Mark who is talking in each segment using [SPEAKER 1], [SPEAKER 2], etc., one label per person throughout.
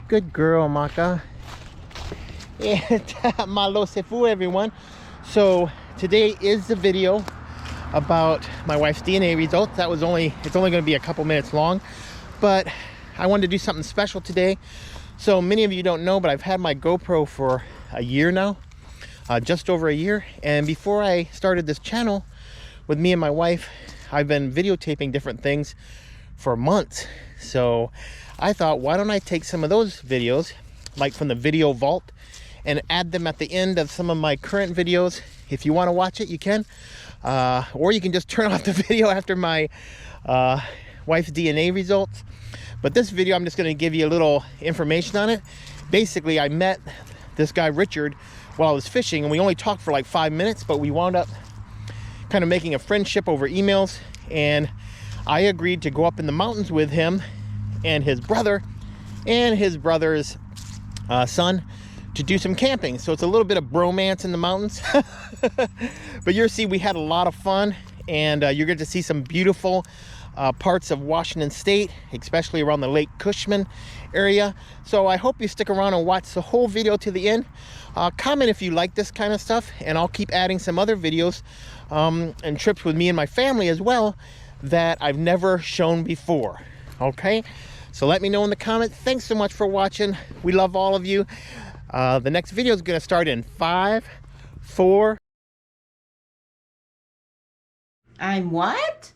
[SPEAKER 1] Good girl, Maka. And malo sefu, everyone. So today is the video about my wife's DNA results. It's only going to be a couple minutes long, but I wanted to do something special today. So many of you don't know, but I've had my GoPro for a year now, just over a year. And before I started this channel with me and my wife, I've been videotaping different things for months. So I thought, why don't I take some of those videos, like from the video vault, and add them at the end of some of my current videos. If you want to watch it, you can, or you can just turn off the video after my wife's DNA results. But this video, I'm just going to give you a little information on it. Basically, I met this guy Richard while I was fishing, and we only talked for like 5 minutes, but we wound up kind of making a friendship over emails, and I agreed to go up in the mountains with him and his brother and his brother's son to do some camping. So it's a little bit of bromance in the mountains. But you'll see we had a lot of fun, and you're going to see some beautiful parts of Washington State, especially around the Lake Cushman area. So I hope you stick around and watch the whole video to the end. Comment if you like this kind of stuff, and I'll keep adding some other videos and trips with me and my family as well that I've never shown before. Okay, so let me know in the comments. Thanks so much for watching. We love all of you. The next video is going to start in 5, 4.
[SPEAKER 2] I'm what?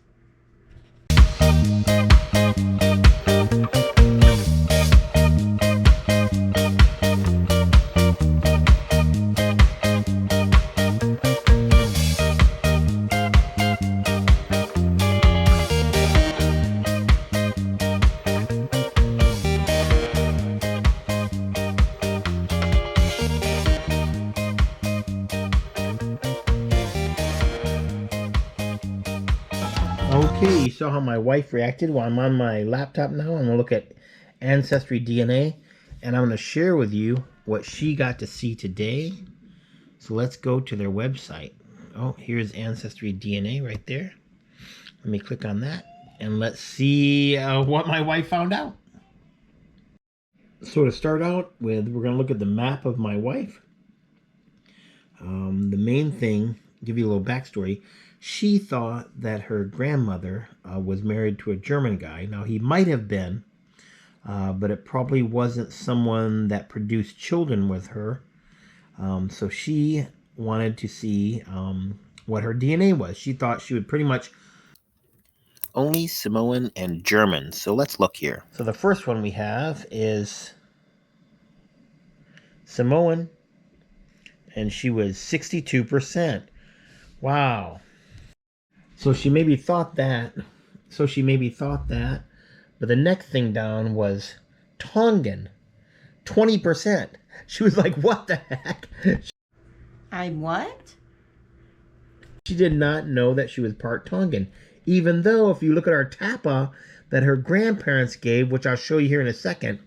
[SPEAKER 1] Okay, you saw how my wife reacted. Well, I'm on my laptop now. I'm going to look at Ancestry DNA, and I'm going to share with you what she got to see today. So let's go to their website. Oh, here's Ancestry DNA right there. Let me click on that, and let's see what my wife found out. So to start out with, we're going to look at the map of my wife. The main thing, give you a little backstory. She thought that her grandmother was married to a German guy. Now, he might have been, but it probably wasn't someone that produced children with her. So she wanted to see what her DNA was. She thought she would pretty much only Samoan and German. So let's look here. So the first one we have is Samoan, and she was 62%. Wow. So she maybe thought that. But the next thing down was Tongan, 20%. She was like, what the heck?
[SPEAKER 2] I'm what?
[SPEAKER 1] She did not know that she was part Tongan. Even though, if you look at our tapa that her grandparents gave, which I'll show you here in a second,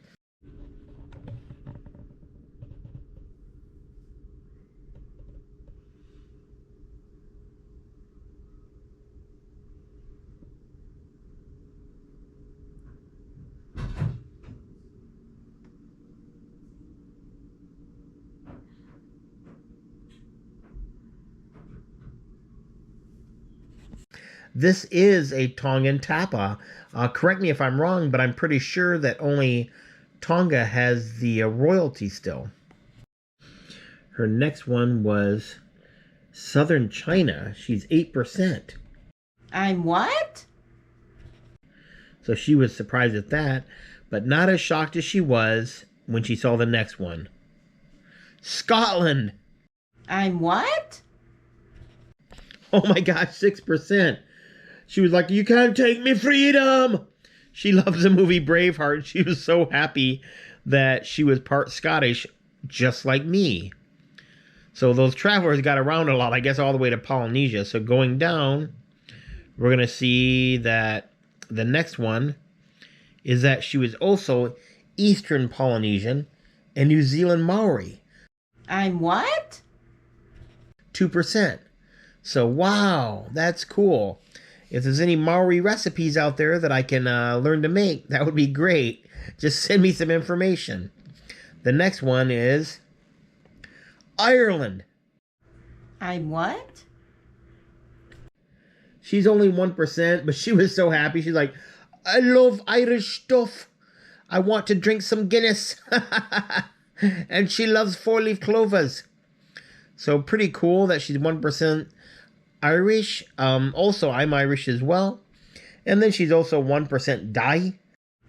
[SPEAKER 1] this is a Tongan tapa. Correct me if I'm wrong, but I'm pretty sure that only Tonga has the royalty still. Her next one was Southern China. She's 8%.
[SPEAKER 2] I'm what?
[SPEAKER 1] So she was surprised at that, but not as shocked as she was when she saw the next one. Scotland.
[SPEAKER 2] I'm what?
[SPEAKER 1] Oh my gosh, 6%. She was like, you can't take me freedom. She loves the movie Braveheart. She was so happy that she was part Scottish, just like me. So those travelers got around a lot, I guess all the way to Polynesia. So going down, we're going to see that the next one is that she was also Eastern Polynesian and New Zealand Maori.
[SPEAKER 2] I'm what?
[SPEAKER 1] 2%. So, wow, that's cool. If there's any Maori recipes out there that I can learn to make, that would be great. Just send me some information. The next one is Ireland.
[SPEAKER 2] I'm what?
[SPEAKER 1] She's only 1%, but she was so happy. She's like, I love Irish stuff. I want to drink some Guinness. And she loves four-leaf clovers. So pretty cool that she's 1% Irish. Also, I'm Irish as well. And then she's also 1% Dai.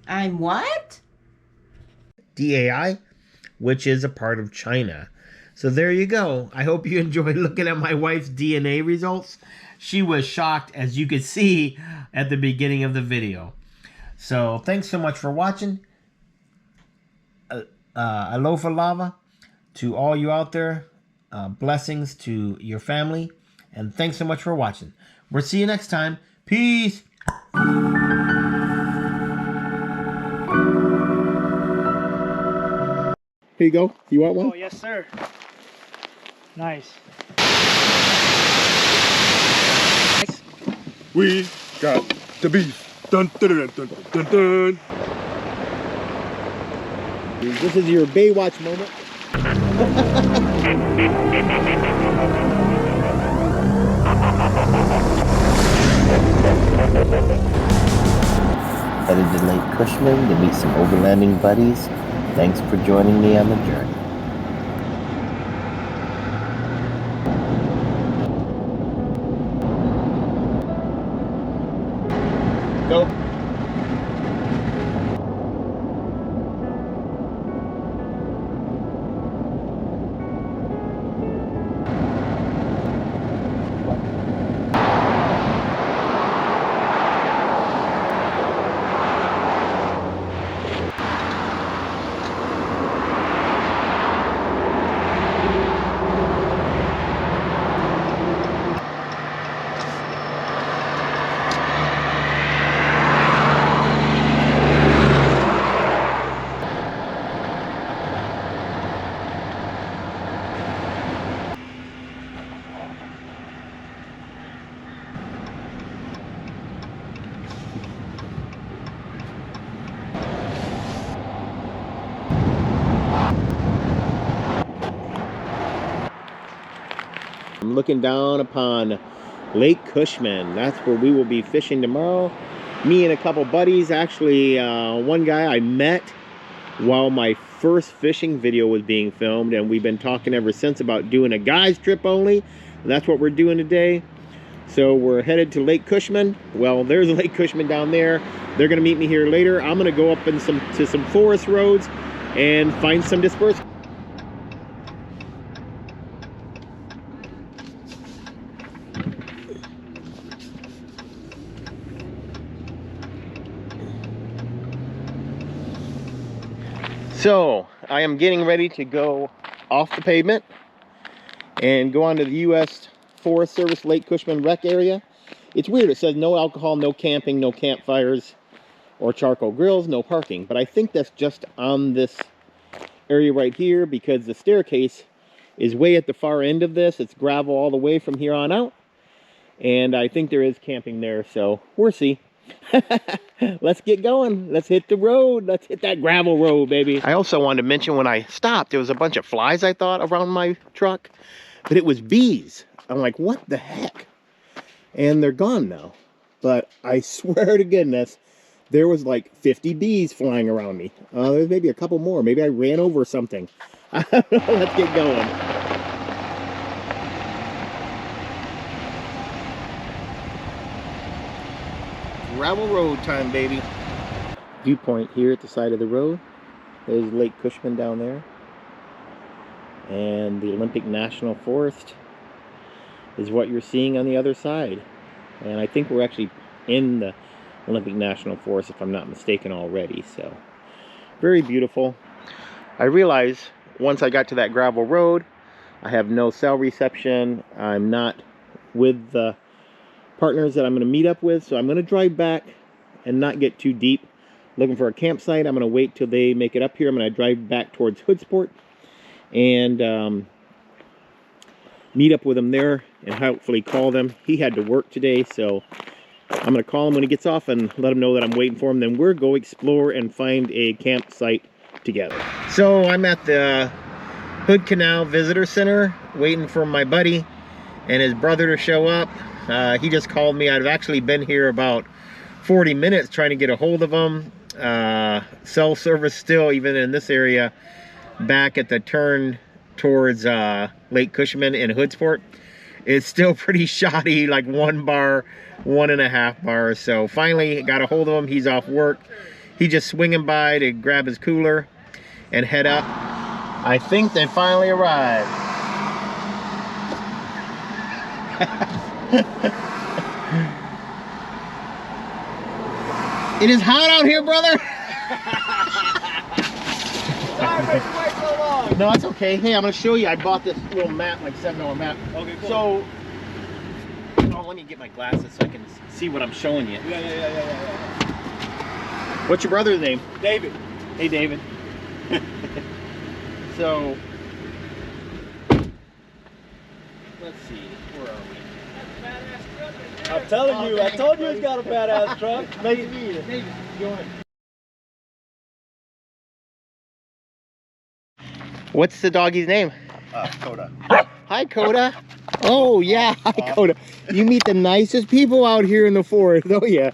[SPEAKER 2] I'm what?
[SPEAKER 1] DAI, which is a part of China. So there you go. I hope you enjoyed looking at my wife's DNA results. She was shocked, as you could see at the beginning of the video. So thanks so much for watching. Aloha lava to all you out there. Blessings to your family. And thanks so much for watching. We'll see you next time. Peace. Here you go. You want one?
[SPEAKER 3] Oh, yes, sir. Nice.
[SPEAKER 4] We got the beef. Dun dun dun dun dun dun.
[SPEAKER 1] This is your Baywatch moment.
[SPEAKER 5] Headed to Lake Cushman to meet some overlanding buddies. Thanks for joining me on the journey.
[SPEAKER 1] Go. I'm looking down upon Lake Cushman. That's where we will be fishing tomorrow. Me and a couple buddies. Actually, one guy I met while my first fishing video was being filmed, and we've been talking ever since about doing a guys trip only. And that's what we're doing today. So we're headed to Lake Cushman. Well, there's Lake Cushman down there. They're gonna meet me here later. I'm gonna go up in to some forest roads and find some dispersed. So I am getting ready to go off the pavement and go onto the U.S. Forest Service Lake Cushman rec area. It's weird, it says no alcohol, no camping, no campfires or charcoal grills, no parking. But I think that's just on this area right here because the staircase is way at the far end of this. It's gravel all the way from here on out. And I think there is camping there, so we'll see. Let's get going. Let's hit the road. Let's hit that gravel road, baby. I also wanted to mention when I stopped, there was a bunch of flies I thought around my truck, but it was bees. I'm like, what the heck? And they're gone now. But I swear to goodness, there was like 50 bees flying around me. There's maybe a couple more. Maybe I ran over something. Let's get going. Gravel road time, baby. Viewpoint here at the side of the road. There's Lake Cushman down there. And the Olympic National Forest is what you're seeing on the other side. And I think we're actually in the Olympic National Forest, if I'm not mistaken already. So, very beautiful. I realized once I got to that gravel road, I have no cell reception. I'm not with the partners that I'm going to meet up with, so I'm going to drive back and not get too deep looking for a campsite. I'm going to wait till they make it up here. I'm going to drive back towards Hoodsport and meet up with them there and hopefully call them. He had to work today, so I'm gonna call him when he gets off and let him know that I'm waiting for him. Then we're go explore and find a campsite together. So I'm at the Hood Canal Visitor Center waiting for my buddy and his brother to show up. He just called me. I've actually been here about 40 minutes trying to get a hold of him. Cell service still, even in this area, back at the turn towards Lake Cushman in Hoodsport. It's still pretty shoddy, like 1 bar, 1.5 bars. So finally got a hold of him. He's off work. He's just swinging by to grab his cooler and head up. I think they finally arrived. It is hot out here, brother.
[SPEAKER 3] Sorry, but you wait so long.
[SPEAKER 1] No, it's okay. Hey, I'm gonna show you. I bought this little map, like $7 map.
[SPEAKER 3] Okay, cool.
[SPEAKER 1] So, oh, let me get my glasses so I can see what I'm showing you.
[SPEAKER 3] Yeah.
[SPEAKER 1] What's your brother's name?
[SPEAKER 3] David.
[SPEAKER 1] Hey, David. So, let's see. Where are we?
[SPEAKER 3] I'm telling you, I told you he's got a badass truck.
[SPEAKER 1] Nice to meet you. David, go ahead. What's the doggy's name?
[SPEAKER 4] Coda.
[SPEAKER 1] Hi, Coda. Oh, yeah. Hi, Coda. You meet the nicest people out here in the forest. Oh, yeah.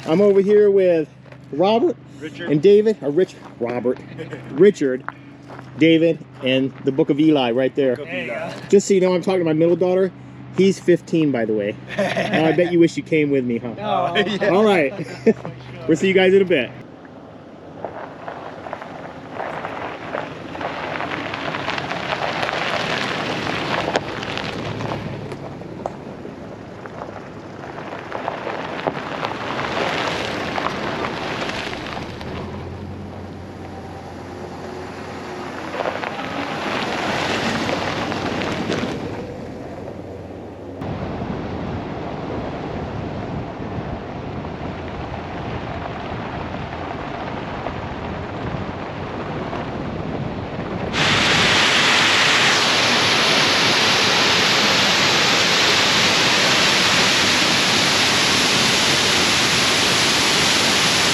[SPEAKER 1] I'm over here with Robert
[SPEAKER 4] Richard.
[SPEAKER 1] and David. Richard, David, and the Book of Eli right there. Just so you know, I'm talking to my middle daughter. He's 15, by the way. I bet you wish you came with me, huh?
[SPEAKER 3] No.
[SPEAKER 4] Yeah.
[SPEAKER 1] All right. We'll see you guys in a bit.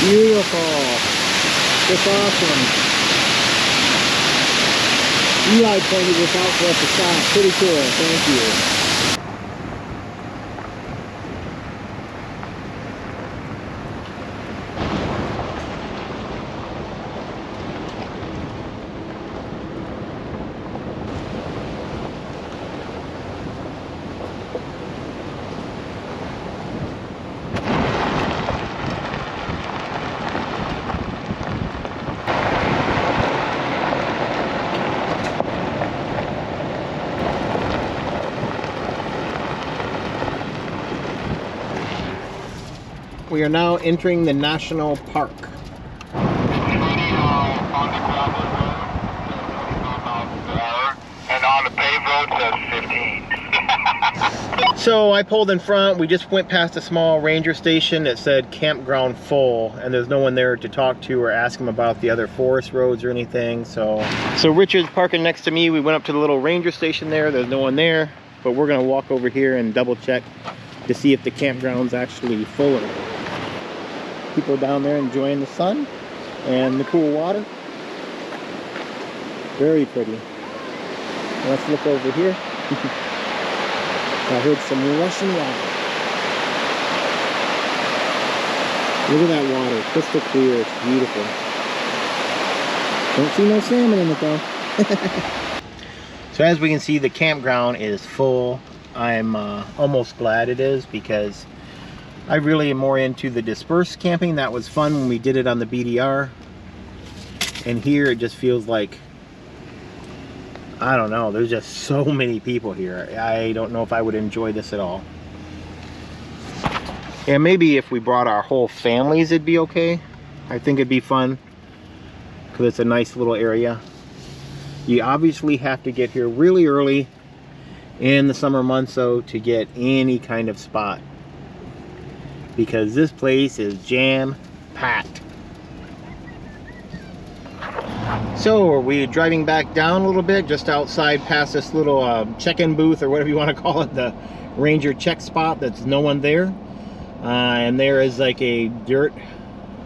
[SPEAKER 1] Beautiful. That's awesome. Eli pointed this out for us to stop. Pretty cool. Thank you. We are now entering the national park.
[SPEAKER 6] And on the paved road says 15.
[SPEAKER 1] So I pulled in front. We just went past a small ranger station that said campground full, and there's no one there to talk to or ask him about the other forest roads or anything. So Richard's parking next to me. We went up to the little ranger station there. There's no one there, but we're gonna walk over here and double check to see if the campground's actually full or not. People down there enjoying the sun and the cool water. Very pretty. Let's look over here. I heard some rushing water. Look at that water, crystal clear, it's beautiful. Don't see no salmon in it though. So as we can see, the campground is full. I'm almost glad it is, because I really am more into the dispersed camping. That was fun when we did it on the BDR. And here it just feels like, I don't know, there's just so many people here. I don't know if I would enjoy this at all. Yeah, maybe if we brought our whole families it'd be okay. I think it'd be fun, because it's a nice little area. You obviously have to get here really early in the summer months though to get any kind of spot, because this place is jam-packed. So are we driving back down a little bit, just outside past this little check-in booth, or whatever you want to call it, the ranger check spot. That's no one there. And there is like a dirt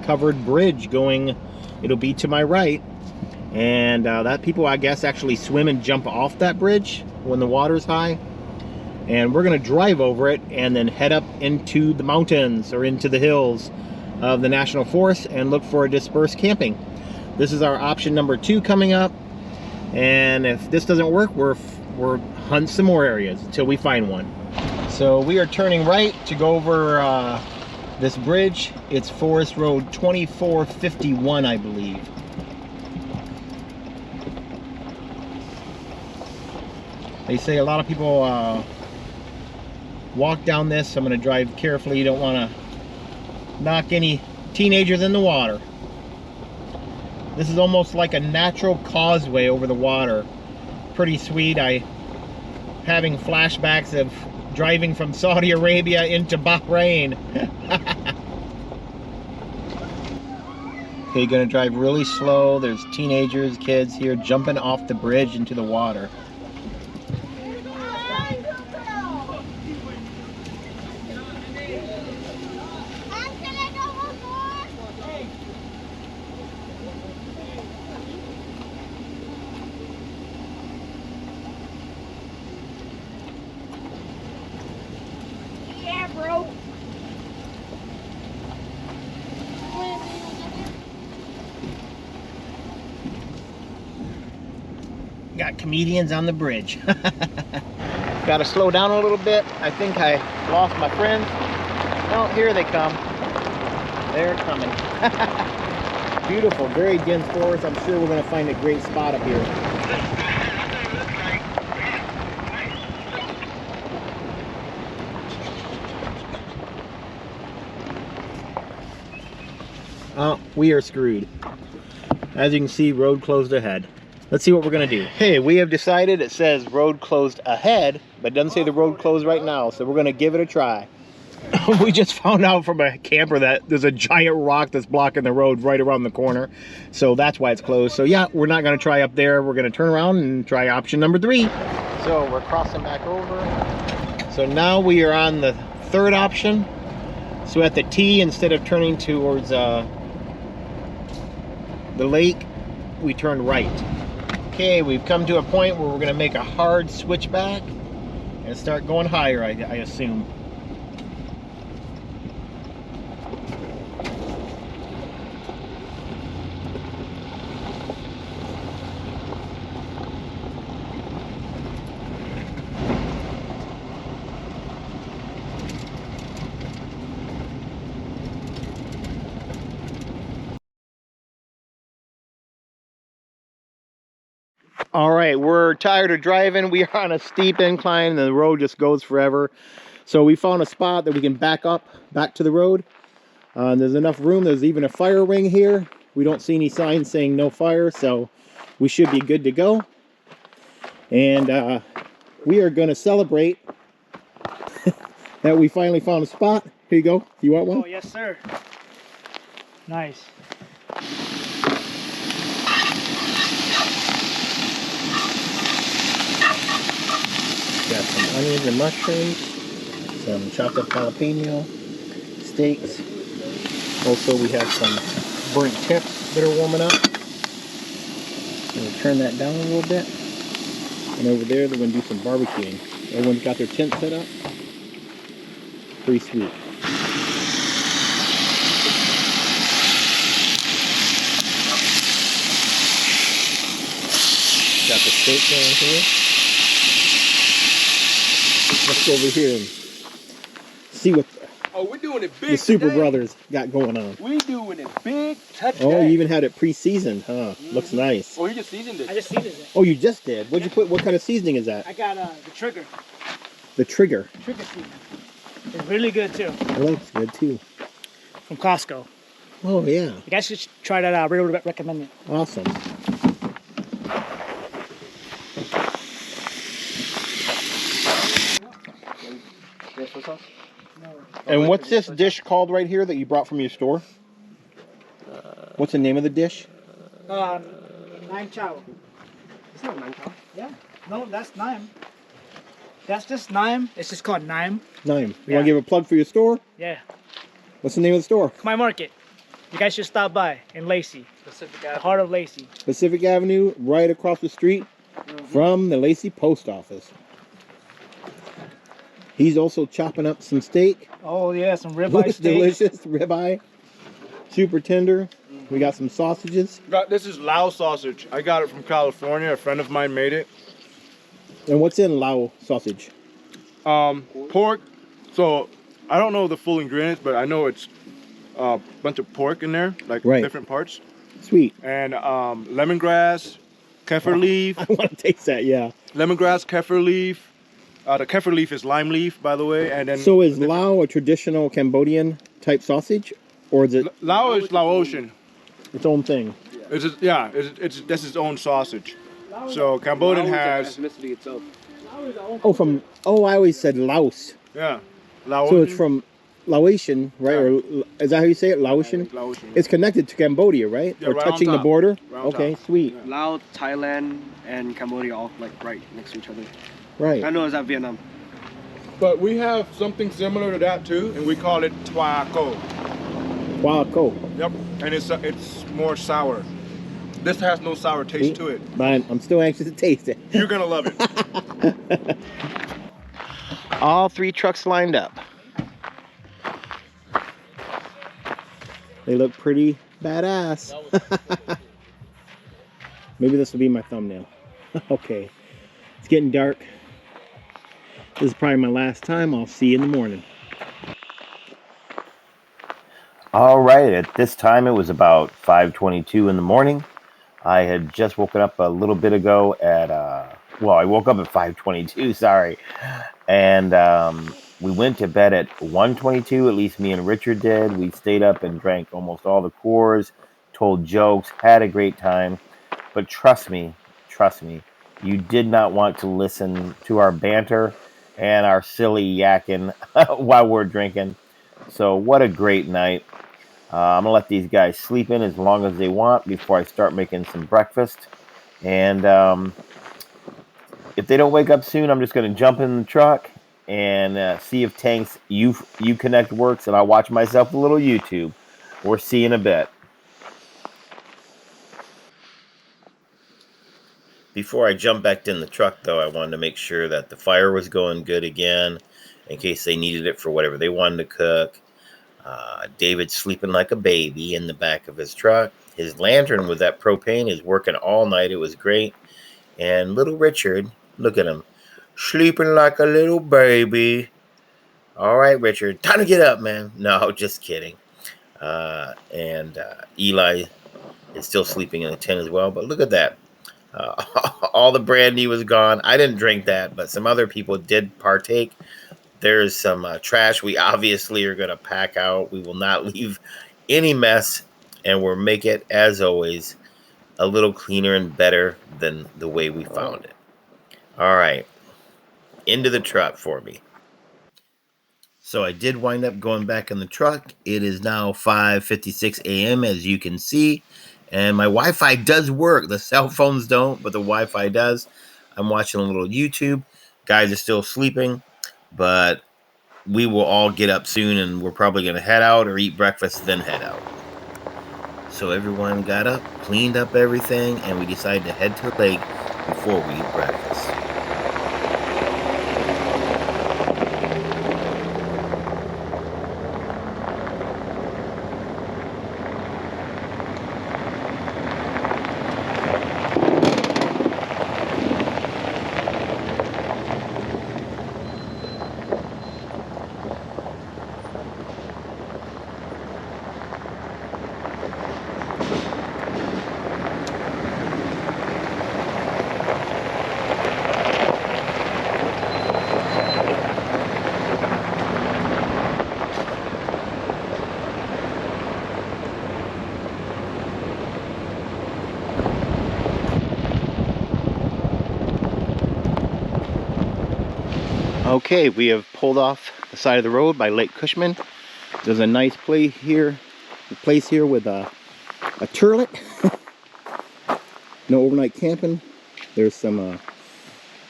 [SPEAKER 1] covered bridge going, it'll be to my right, and that people I guess actually swim and jump off that bridge when the water's high. And we're gonna drive over it and then head up into the mountains or into the hills of the National Forest and look for a dispersed camping. This is our option number 2 coming up, and if this doesn't work, we're hunting some more areas until we find one. So we are turning right to go over this bridge. It's Forest Road 2451, I believe. They say a lot of people walk down this. I'm going to drive carefully. You don't want to knock any teenagers in the water. This is almost like a natural causeway over the water. Pretty sweet. Having flashbacks of driving from Saudi Arabia into Bahrain. Okay, gonna drive really slow. There's teenagers, kids here jumping off the bridge into the water.
[SPEAKER 6] Bro.
[SPEAKER 1] Got comedians on the bridge. Got to slow down a little bit. I think I lost my friends. Oh, here they come. They're coming. Beautiful, very dense forest. I'm sure we're going to find a great spot up here. Oh, we are screwed. As you can see, road closed ahead. Let's see what we're gonna do. Hey, we have decided, it says road closed ahead, but it doesn't say the road closed right now, so we're gonna give it a try. We just found out from a camper that there's a giant rock that's blocking the road right around the corner, so that's why it's closed. So yeah, we're not gonna try up there. We're gonna turn around and try option number 3. So we're crossing back over. So now we are on the 3rd option. So at the T, instead of turning towards the lake, we turn right. Okay, we've come to a point where we're going to make a hard switchback and start going higher, I assume. All right, we're tired of driving. We are on a steep incline and the road just goes forever. So we found a spot that we can back up, back to the road. There's enough room. There's even a fire ring here. We don't see any signs saying no fire, so we should be good to go. And we are going to celebrate that we finally found a spot. Here you go. You want one?
[SPEAKER 7] Oh, yes, sir. Nice.
[SPEAKER 1] Got some onions and mushrooms, some chopped up jalapeno, steaks. Also, we have some burnt tips that are warming up. We'll turn that down a little bit. And over there, they're going to do some barbecuing. Everyone's got their tent set up. Pretty sweet. Got the steak going here. Let's go over here and see what
[SPEAKER 3] we're doing it big
[SPEAKER 1] the Super
[SPEAKER 3] today.
[SPEAKER 1] Brothers got going on.
[SPEAKER 3] We doing it big today.
[SPEAKER 1] Oh, you even had it pre-seasoned, huh? Looks nice.
[SPEAKER 3] Oh, you just seasoned it.
[SPEAKER 7] I just seasoned it.
[SPEAKER 1] Oh, you just did? What'd you put? What kind of seasoning is that?
[SPEAKER 7] I got the trigger.
[SPEAKER 1] The Trigger.
[SPEAKER 7] Trigger seasoning. It's really good too.
[SPEAKER 1] It looks good too.
[SPEAKER 7] From Costco.
[SPEAKER 1] Oh yeah.
[SPEAKER 7] You guys should try that out. I really recommend it.
[SPEAKER 1] Awesome. And what's this dish called right here that you brought from your store? What's the name of the dish?
[SPEAKER 7] Nine chow.
[SPEAKER 3] It's not man chow.
[SPEAKER 7] Yeah. No, that's nine. That's just Nime. It's just called Nime.
[SPEAKER 1] Nime. You
[SPEAKER 7] Yeah.
[SPEAKER 1] want to give a plug for your store?
[SPEAKER 7] Yeah.
[SPEAKER 1] What's the name of the store?
[SPEAKER 7] My market. You guys should stop by in Lacey. The heart of Lacey.
[SPEAKER 1] Pacific Avenue, right across the street from the Lacey Post Office. He's also chopping up some steak.
[SPEAKER 7] Oh yeah, some ribeye
[SPEAKER 1] Looks
[SPEAKER 7] steak.
[SPEAKER 1] delicious. Ribeye. Super tender. We got some sausages.
[SPEAKER 4] This is Lao sausage. I got it from California. A friend of mine made it.
[SPEAKER 1] And what's in Lao sausage?
[SPEAKER 4] Pork. So I don't know the full ingredients, but I know it's a bunch of pork in there, like
[SPEAKER 1] Right.
[SPEAKER 4] different parts.
[SPEAKER 1] Sweet.
[SPEAKER 4] And lemongrass, kaffir leaf.
[SPEAKER 1] I want to taste that, yeah.
[SPEAKER 4] Lemongrass, kaffir leaf. The kaffir leaf is lime leaf, by the way. And then
[SPEAKER 1] So is Lao a traditional Cambodian type sausage? Or is it
[SPEAKER 4] Lao is Laotian.
[SPEAKER 1] its own thing?
[SPEAKER 4] It's that's its own sausage. So Cambodian has
[SPEAKER 3] ethnicity itself.
[SPEAKER 1] Oh, I always said Laos.
[SPEAKER 4] yeah.
[SPEAKER 1] So
[SPEAKER 4] Laotian.
[SPEAKER 1] it's from Laotian, right?
[SPEAKER 4] Yeah.
[SPEAKER 1] Or is that how you say it? Laotian?
[SPEAKER 4] Laotian.
[SPEAKER 1] It's connected to Cambodia, right?
[SPEAKER 4] Yeah,
[SPEAKER 1] or
[SPEAKER 4] right on
[SPEAKER 1] touching the
[SPEAKER 4] top.
[SPEAKER 1] border?
[SPEAKER 4] Right on
[SPEAKER 1] Okay,
[SPEAKER 4] top.
[SPEAKER 1] sweet.
[SPEAKER 4] Yeah.
[SPEAKER 3] Laos, Thailand, and Cambodia all like right next to each other.
[SPEAKER 1] Right.
[SPEAKER 3] I know it's at Vietnam.
[SPEAKER 4] But we have something similar to that too, and we call it twa ko.
[SPEAKER 1] Wow, cool.
[SPEAKER 4] Yep, and it's more sour. This has no sour taste to it.
[SPEAKER 1] But I'm still anxious to taste it.
[SPEAKER 4] You're gonna love it.
[SPEAKER 1] All 3 trucks lined up. They look pretty badass. Maybe this will be my thumbnail. Okay. It's getting dark. This is probably my last time. I'll see you in the morning.
[SPEAKER 5] All right, at this time it was about 5:22 in the morning. I had just woken up a little bit ago at, well, I woke up at 5:22, sorry. And we went to bed at 1:22, at least me and Richard did. We stayed up and drank almost all the Coors, told jokes, had a great time. But trust me, you did not want to listen to our banter and our silly yakking while we're drinking. So what a great night. I'm going to let these guys sleep in as long as they want before I start making some breakfast. And if they don't wake up soon, I'm just going to jump in the truck and see if Tank's Uconnect works, and I'll watch myself a little YouTube. We'll see you in a bit. Before I jump back in the truck, though, I wanted to make sure that the fire was going good again, in case they needed it for whatever they wanted to cook. David's sleeping like a baby in the back of his truck. His lantern with that propane is working all night. It was great. And little Richard, look at him, sleeping like a little baby. All right, Richard, time to get up, man. No, just kidding. And Eli is still sleeping in the tent as well. But look at that. All the brandy was gone. I didn't drink that, but some other people did partake. There's some trash we obviously are going to pack out. We will not leave any mess, and we'll make it, as always, a little cleaner and better than the way we found it. All right, into the truck for me. So I did wind up going back in the truck. It is now 5:56 a.m., as you can see, and my Wi-Fi does work. The cell phones don't, but the Wi-Fi does. I'm watching a little YouTube. Guys are still sleeping, but we will all get up soon, and we're probably going to head out or eat breakfast, then head out. So everyone got up, cleaned up everything, and we decided to head to the lake before we eat breakfast.
[SPEAKER 1] Okay, we have pulled off the side of the road by Lake Cushman. There's a nice place here with a turlet. No overnight camping. There's some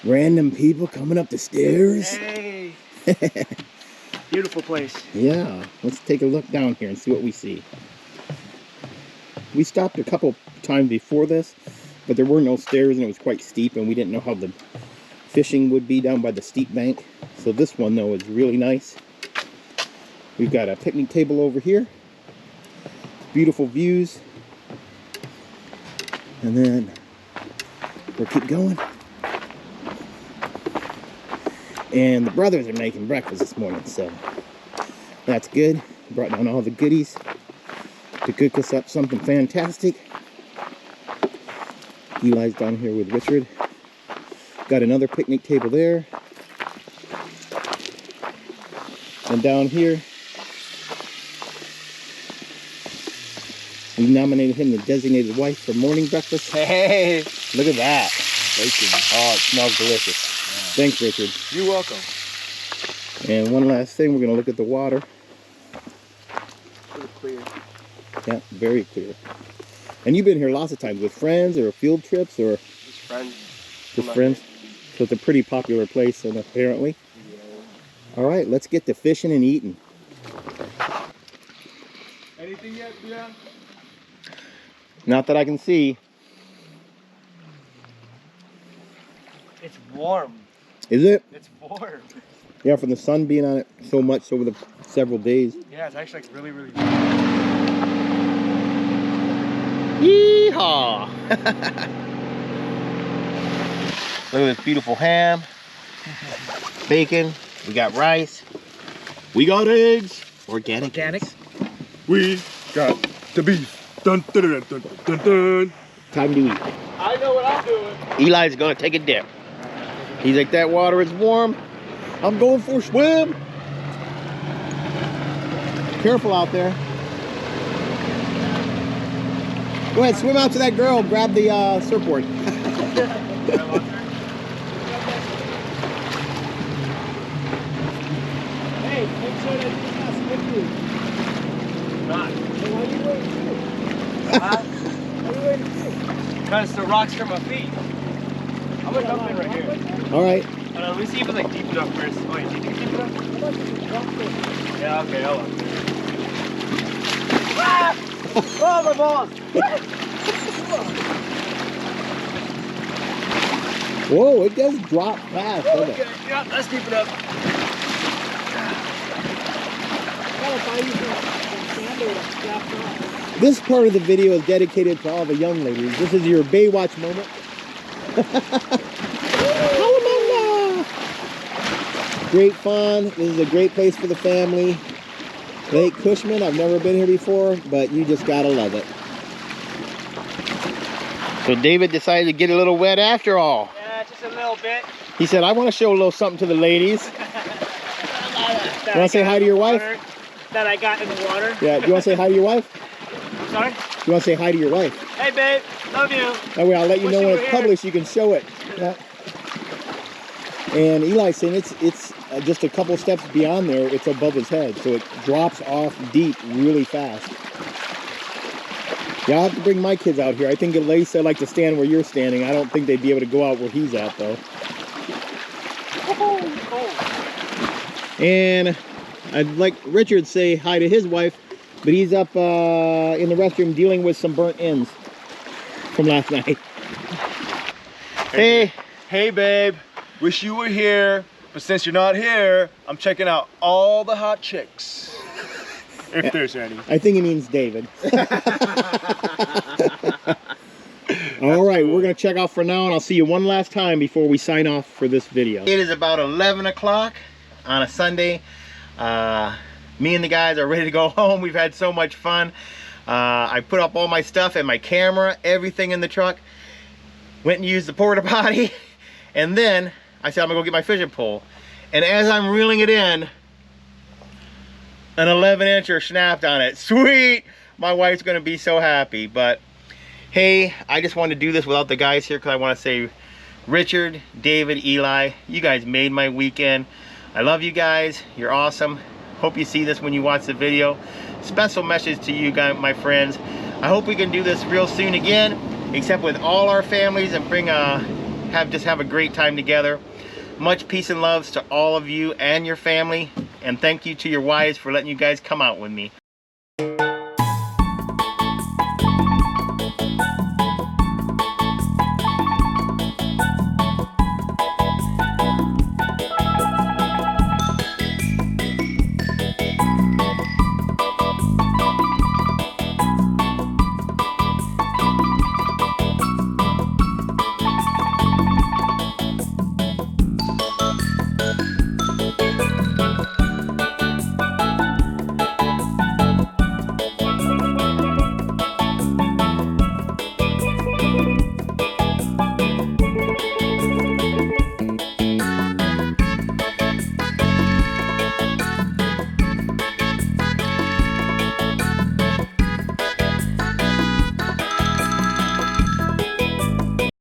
[SPEAKER 1] Random people coming up the stairs.
[SPEAKER 7] Hey. Beautiful place.
[SPEAKER 1] Yeah, let's take a look down here and see what we see. We stopped a couple times before this, but there were no stairs and it was quite steep and we didn't know how the fishing would be down by the steep bank. So this one though is really nice. We've got a picnic table over here. Beautiful views. And then we'll keep going. And the brothers are making breakfast this morning, so that's good. Brought down all the goodies to cook us up something fantastic. Eli's down here with Richard. Got another picnic table there. And down here, we nominated him the designated wife for morning breakfast.
[SPEAKER 3] Hey,
[SPEAKER 1] Look at that.
[SPEAKER 3] bacon.
[SPEAKER 1] Oh, it smells delicious. Thanks, Richard.
[SPEAKER 3] You're welcome.
[SPEAKER 1] And one last thing, we're going to look at the water.
[SPEAKER 3] Pretty clear.
[SPEAKER 1] Yeah, very clear. And you've been here lots of times with friends or field trips or
[SPEAKER 3] Just friends.
[SPEAKER 1] just friends. So it's a pretty popular place, and apparently. All right, let's get to fishing and eating.
[SPEAKER 3] Anything yet, Leon?
[SPEAKER 1] Not that I can see.
[SPEAKER 7] It's warm.
[SPEAKER 1] Is it?
[SPEAKER 7] It's warm.
[SPEAKER 1] Yeah, from the sun being on it so much over the several days.
[SPEAKER 7] Yeah, it's actually like really, really.
[SPEAKER 1] Yeehaw! Look at this beautiful ham, bacon. We got rice. We got eggs. Organic.
[SPEAKER 7] Organic.
[SPEAKER 1] eggs.
[SPEAKER 4] We got the beef. Dun, dun, dun, dun, dun, dun.
[SPEAKER 1] Time to eat.
[SPEAKER 3] I know what I'm doing.
[SPEAKER 1] Eli's gonna take a dip. He's like, that water is warm. I'm going for a swim. Careful out there. Go ahead, swim out to that girl. Grab the surfboard.
[SPEAKER 7] Hey, make sure that it's not slippery. Not. So why are you waiting to? Why are you waiting to? Because the rocks from my feet. I'm gonna jump in right here.
[SPEAKER 1] All right.
[SPEAKER 7] Let me see if it's like deep enough first. Oh, you think it's deep enough? Yeah, okay, hold on. Ah! Oh, my balls!
[SPEAKER 1] Whoa, it does drop fast, doesn't
[SPEAKER 7] Okay,
[SPEAKER 1] it?
[SPEAKER 7] yeah, that's deep enough.
[SPEAKER 1] This part of the video is dedicated to all the young ladies. This is your Baywatch moment. Great fun. This is a great place for the family. Lake Cushman, I've never been here before, but you just gotta love it. So David decided to get a little wet after all.
[SPEAKER 7] Yeah, just a little bit.
[SPEAKER 1] He said, I want to show a little something to the ladies.
[SPEAKER 7] That
[SPEAKER 1] You want to say hi to your wife?
[SPEAKER 7] That I got in the water.
[SPEAKER 1] Yeah, do you want to say hi to your wife?
[SPEAKER 7] I'm sorry?
[SPEAKER 1] You want to say hi to your wife?
[SPEAKER 7] Hey, babe. Love you.
[SPEAKER 1] That way I'll let you
[SPEAKER 7] Wish
[SPEAKER 1] know
[SPEAKER 7] you
[SPEAKER 1] when
[SPEAKER 7] were
[SPEAKER 1] it's
[SPEAKER 7] here.
[SPEAKER 1] published, you can show it. Yeah. And Eli's saying it's just a couple steps beyond there, it's above his head. So it drops off deep really fast. Yeah, I'll have to bring my kids out here. I think Elisa like to stand where you're standing. I don't think they'd be able to go out where he's at, though. And I'd like Richard to say hi to his wife, but he's up in the restroom dealing with some burnt ends from last night. Hey.
[SPEAKER 4] Hey, babe. Wish you were here, but since you're not here, I'm checking out all the hot chicks. If there's any.
[SPEAKER 1] I think he means David. All right, we're going to check off for now, and I'll see you one last time before we sign off for this video. It is about 11 o'clock on a Sunday. Me and the guys are ready to go home. We've had so much fun. I put up all my stuff and my camera, everything in the truck. Went and used the porta potty, and then I said I'm gonna go get my fishing pole. And as I'm reeling it in, an 11-incher snapped on it. Sweet! My wife's gonna be so happy. But hey, I just wanted to do this without the guys here because I want to say, Richard, David, Eli, you guys made my weekend. I love you guys. You're awesome. Hope you see this when you watch the video. Special message to you guys, my friends. I hope we can do this real soon again, except with all our families, and bring just have a great time together. Much peace and loves to all of you and your family, and thank you to your wives for letting you guys come out with me.